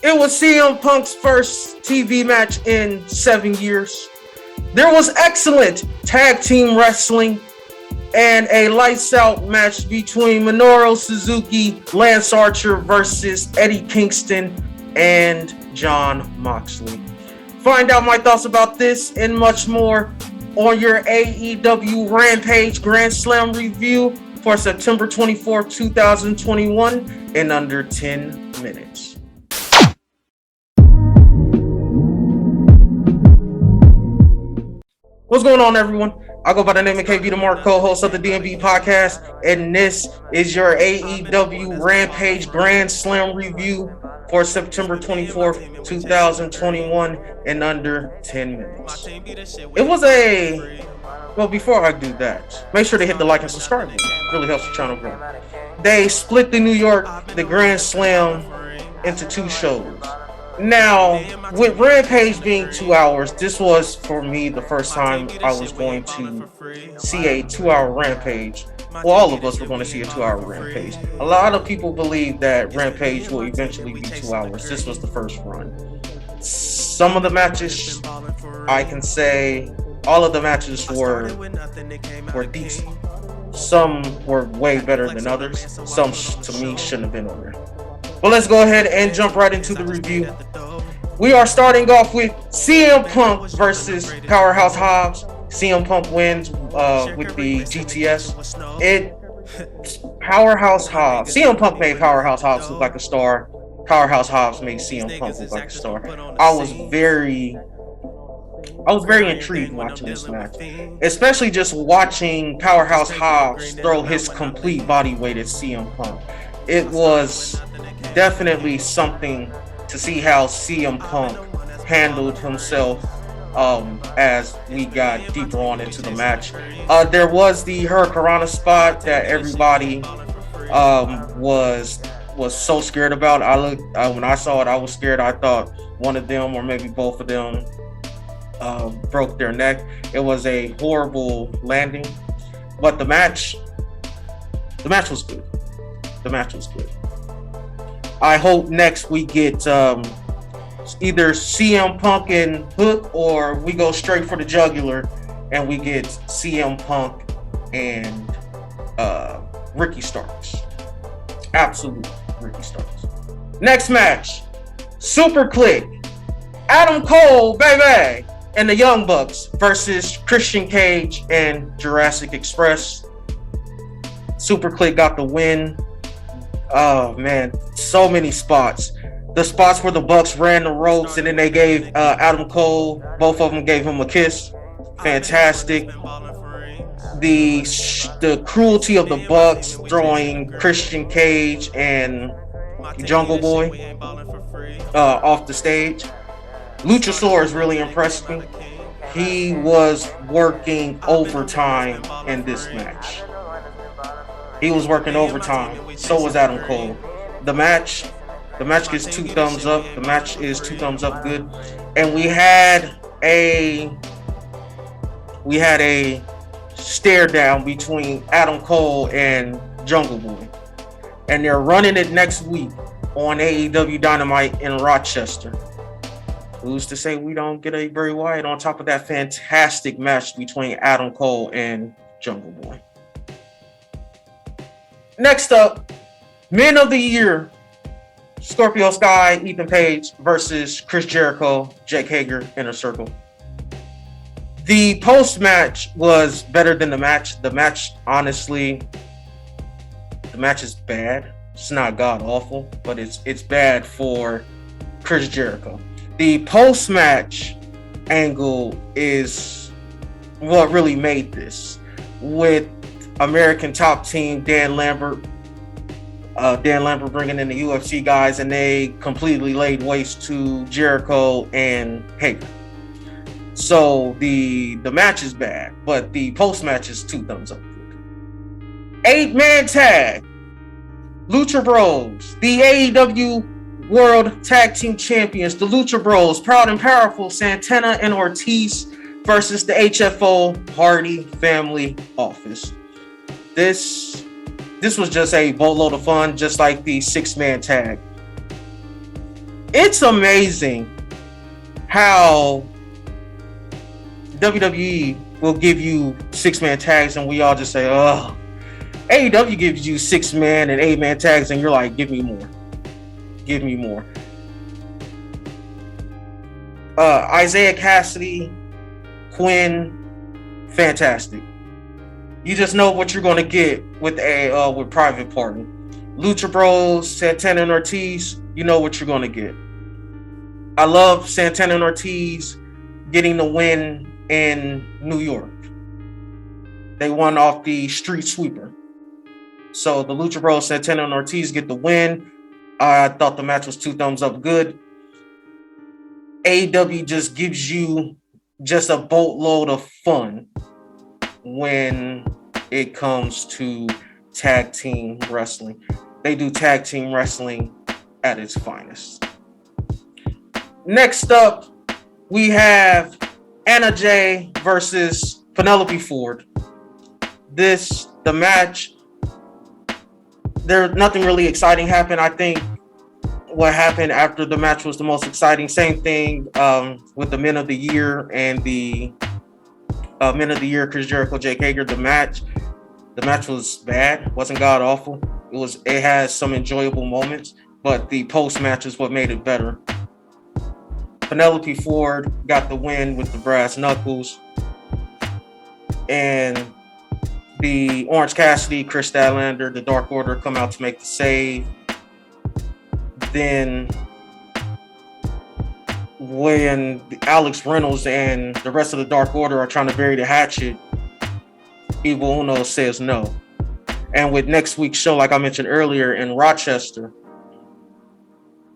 It was CM Punk's first TV match in 7 years. There was excellent tag team wrestling and a lights out match between Minoru Suzuki, Lance Archer versus Eddie Kingston and Jon Moxley. Find out my thoughts about this and much more on your AEW Rampage Grand Slam review for September 24th, 2021 in under 10 minutes. What's going on, everyone? I go by the name of KBTHEMARK, co-host of the DMV podcast, and this is your AEW Rampage Grand Slam review for September 24th, 2021 in under 10 minutes. It was before I do that, make sure to hit the like and subscribe button. It really helps the channel grow. They split the Grand Slam into two shows. Now, with Rampage being 2 hours, this was, for me, the first time I was going to see a 2-hour Rampage. Well, all of us were going to see a 2-hour Rampage. A lot of people believe that Rampage will eventually be 2 hours. This was the first run. Some of the matches, I can say, all of the matches were decent. Some were way better than others. Some, to me, shouldn't have been on there. Well, let's go ahead and jump right into the review. We are starting off with CM Punk versus Powerhouse Hives. CM Punk wins with the GTS. Powerhouse Hives. CM Punk made Powerhouse Hives look like a star. Powerhouse Hives made CM Punk look like a star. I was very intrigued watching this match, especially just watching Powerhouse Hives throw his complete body weight at CM Punk. It was definitely something to see how CM Punk handled himself as we got deeper on into the match. There was the Hurricanrana spot that everybody was so scared about. When I saw it, I was scared. I thought one of them or maybe both of them broke their neck. It was a horrible landing, but the match was good. The match was good. I hope next we get either CM Punk and Hook, or we go straight for the jugular and we get CM Punk and Ricky Starks. Absolute Ricky Starks. Next match, Super Click, Adam Cole, baby, and the Young Bucks versus Christian Cage and Jurassic Express. Super Click got the win. Oh man, so many spots. The spots where the Bucks ran the ropes and then they gave Adam Cole, both of them gave him a kiss. Fantastic. The cruelty of the Bucks throwing Christian Cage and Jungle Boy off the stage. Luchasaurus really impressed me. He was working overtime in this match. He was working overtime. So was Adam Cole. The match gets 2 thumbs up. The match is 2 thumbs up good. And we had a stare down between Adam Cole and Jungle Boy. And they're running it next week on AEW Dynamite in Rochester. Who's to say we don't get a Bray Wyatt on top of that fantastic match between Adam Cole and Jungle Boy? Next up, Men of the Year, Scorpio Sky, Ethan Page versus Chris Jericho, Jake Hager, Inner Circle. The post-match was better than the match. The match, honestly, the match is bad. It's not god-awful, but it's bad for Chris Jericho. The post-match angle is what really made this, with American Top Team Dan Lambert bringing in the UFC guys, and they completely laid waste to Jericho and Hager. So the match is bad, but the post match is 2 thumbs up. 8-man tag, Lucha Bros, the AEW World Tag Team Champions, the Lucha Bros, Proud and Powerful, Santana and Ortiz versus the HFO Hardy Family Office. This was just a boatload of fun, just like the 6-man tag. It's amazing how WWE will give you 6-man tags and we all just say, oh, AEW gives you 6-man and 8-man tags and you're like, give me more. Give me more. Isaiah Cassidy, Quinn, fantastic. You just know what you're going to get with Private Party. Lucha Bros, Santana and Ortiz, you know what you're going to get. I love Santana and Ortiz getting the win in New York. They won off the street sweeper. So the Lucha Bros, Santana and Ortiz get the win. I thought the match was 2 thumbs up good. AEW just gives you just a boatload of fun when it comes to tag team wrestling. They do tag team wrestling at its finest. Next up, we have Anna Jay versus Penelope Ford. The match, nothing really exciting happened. I think what happened after the match was the most exciting. Same thing with the Men of the Year and the Men of the Year, Chris Jericho, Jake Hager. The match was bad. Wasn't god awful. It has some enjoyable moments, but the post match is what made it better. Penelope Ford got the win with the brass knuckles, and the Orange Cassidy, Chris Statlander, the Dark Order come out to make the save. Then when Alex Reynolds and the rest of the Dark Order are trying to bury the hatchet, Evil Uno says no. And with next week's show, like I mentioned earlier, in Rochester,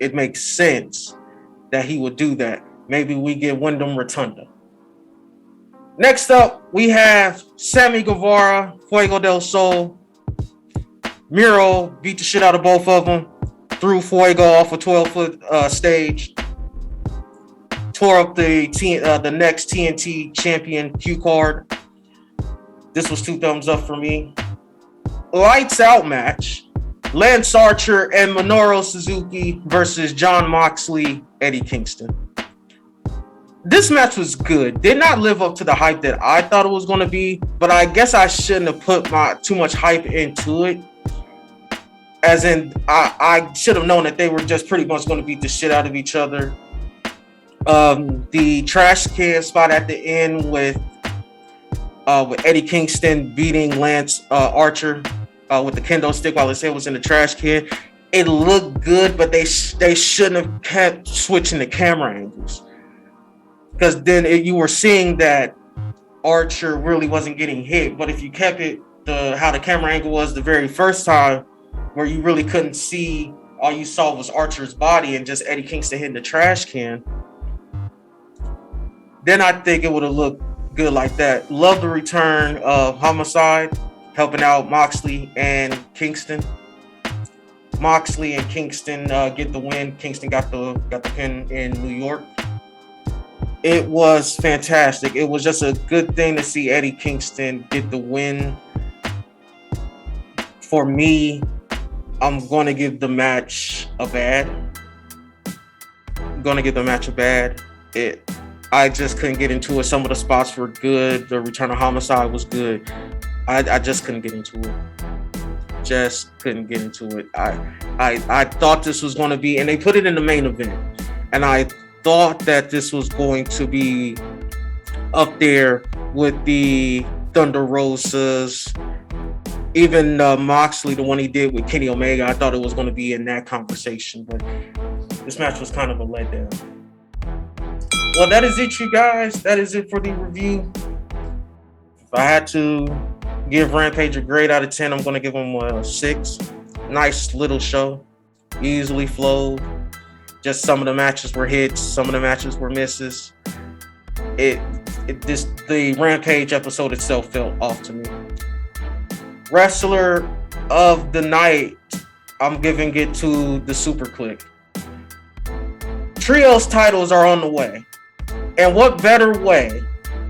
it makes sense that he would do that. Maybe we get Wyndham Rotunda. Next up, we have Sammy Guevara, Fuego del Sol. Miro beat the shit out of both of them. Threw Fuego off a 12-foot stage. Tore up the next TNT champion cue card. This was 2 thumbs up for me. Lights out match. Lance Archer and Minoru Suzuki versus Jon Moxley, Eddie Kingston. This match was good. Did not live up to the hype that I thought it was going to be, but I guess I shouldn't have put too much hype into it. As in, I should have known that they were just pretty much going to beat the shit out of each other. The trash can spot at the end with Eddie Kingston beating Lance Archer with the kendo stick while his head was in the trash can. It looked good, but they shouldn't have kept switching the camera angles, because then you were seeing that Archer really wasn't getting hit. But if you kept it how the camera angle was the very first time, where you really couldn't see, all you saw was Archer's body and just Eddie Kingston hitting the trash can, then I think it would have looked good like that. Love the return of Homicide helping out Moxley and Kingston. Moxley and Kingston get the win. Kingston got the pin in New York. It was fantastic. It was just a good thing to see Eddie Kingston get the win. For me, I'm going to give the match a bad. I just couldn't get into it. Some of the spots were good. The return of Homicide was good. I just couldn't get into it. I thought this was going to be, and they put it in the main event, and I thought that this was going to be up there with the Thunder Rosas, even Moxley, the one he did with Kenny Omega. I thought it was going to be in that conversation, but this match was kind of a letdown. Well, that is it, you guys. That is it for the review. If I had to give Rampage a grade out of 10, I'm going to give them a 6. Nice little show. Easily flowed. Just some of the matches were hits. Some of the matches were misses. The Rampage episode itself felt off to me. Wrestler of the night, I'm giving it to the Super Click. Trios titles are on the way. And what better way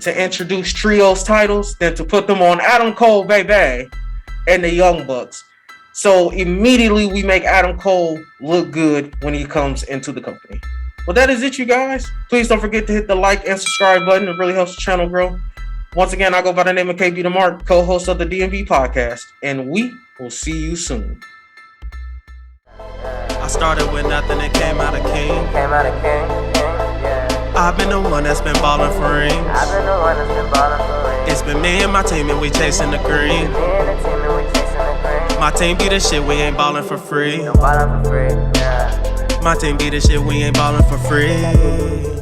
to introduce Trios titles than to put them on Adam Cole, baby, and the Young Bucks. So immediately we make Adam Cole look good when he comes into the company. Well, that is it, you guys. Please don't forget to hit the like and subscribe button. It really helps the channel grow. Once again, I go by the name of KBTHEMARK, co-host of the DMV podcast, and we will see you soon. I started with nothing and came out of king. I've been the one that's been ballin' for rings. It's been me and my team and we chasing the green. My team be the shit, we ain't ballin' for free. My team be the shit, we ain't ballin' for free.